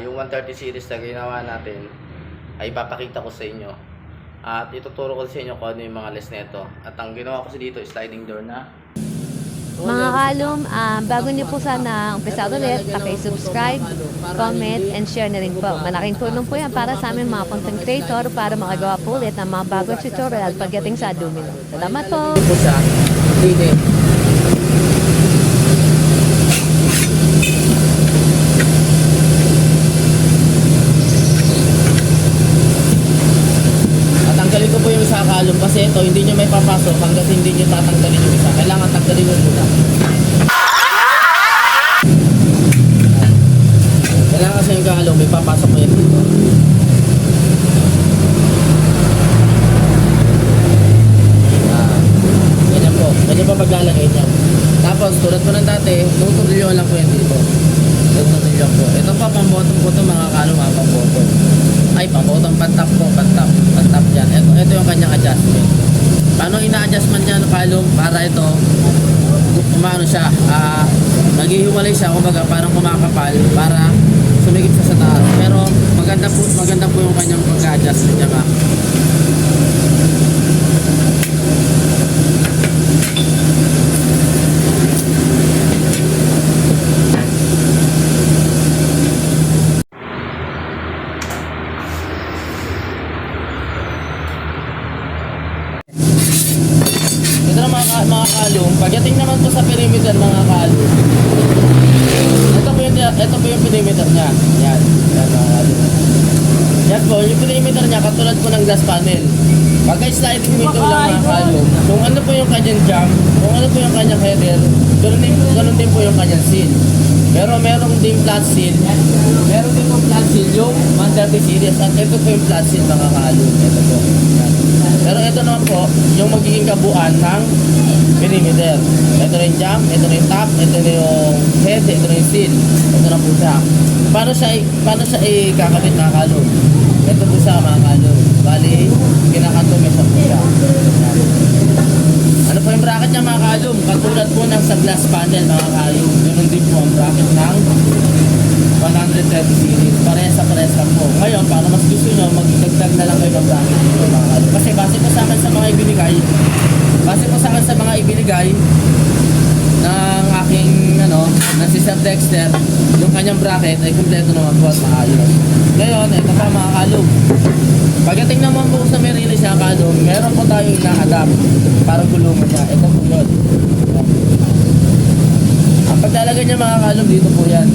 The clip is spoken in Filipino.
yung 130 series na ginawa natin ay ipapakita ko sa inyo. At ituturo ko sa inyo kung ano yung mga less neto. At ang ginawa ko sa dito, sliding door na. Mga kalum, bago niyo po sana umpisa ulit, paki-subscribe, comment, and share na rin po. Malaking tulong po yan para sa aming mga content creator para makagawa po ulit ng mga bagong tutorial pagdating sa Dumino. Salamat po! Ito siya, dito. At tanggalin ko po yung isa kalum kasi ito hindi nyo may papasok hanggang hindi nyo tatanggalin yung isa. Kailangan tanggalin mo muna. Kailangan kasi yung kalum may papasok mo yan dito. Ganyan po. Ganyan po paglalagay niya. Tapos tulad po ng dati, tutulyo lang po yan dito. Tutulyo po. Ito pa pang-bottom po ito mga kalum, pang-bottom. Ay, pang-bottom, pantap po, pantap. Pantap yan. Ito yung kanyang adjustment. Paano ina-adjustment niya ng kalum? Para ito, kumano siya, naghihiwalay siya, kumbaga parang kumakapal para sumigit siya sa taas. Pero maganda po yung kanyang pagka-adjustment niya, ma'am. Ito na mga kalum. Pagdating naman po sa perimeter mga kalum, ito po yung perimeter niya. Yan mga kalum. Yan po, yung perimeter niya katulad po ng glass panel. Pagka sliding window lang mga kalum, kung ano po yung kanyang jump, kung ano po yung kanyang header, ganun din po yung kanyang seal. Pero merong din flat seal. Meron din po flat seal yung 130 series. At ito po yung flat seal mga kalum. Ito po. Yan. Pero ito naman po, yung magiging kabuuan ng perimeter. Ito na yung jump, ito na yung top, ito na yung head, ito na yung seal. Ito na po siya. Paano siya ikakabit mga kalum? Ito po siya mga kalum. Bali, kinakatumis po siya. Yan. Ano po yung bracket niya mga kalum? Katulad po ng sa glass panel mga kalum. Ganun din po ang bracket ng 130 series. Parehas lang po. Ngayon, para mas gusto nyo, magdagdag na lang kayo ng bracket dito mga kalum. Kasi base po sa akin sa mga ibinigay, ng aking ng si Sir Dexter, yung kanyang bracket ay kumpleto naman po at maayos. Ngayon, ito pa mga kalum. Pagdating naman po sa Merili siya kalum, meron po tayong ina-adapt para gulungan siya. Ito po yun. Ang paglalagay niya mga kalum, dito po yan.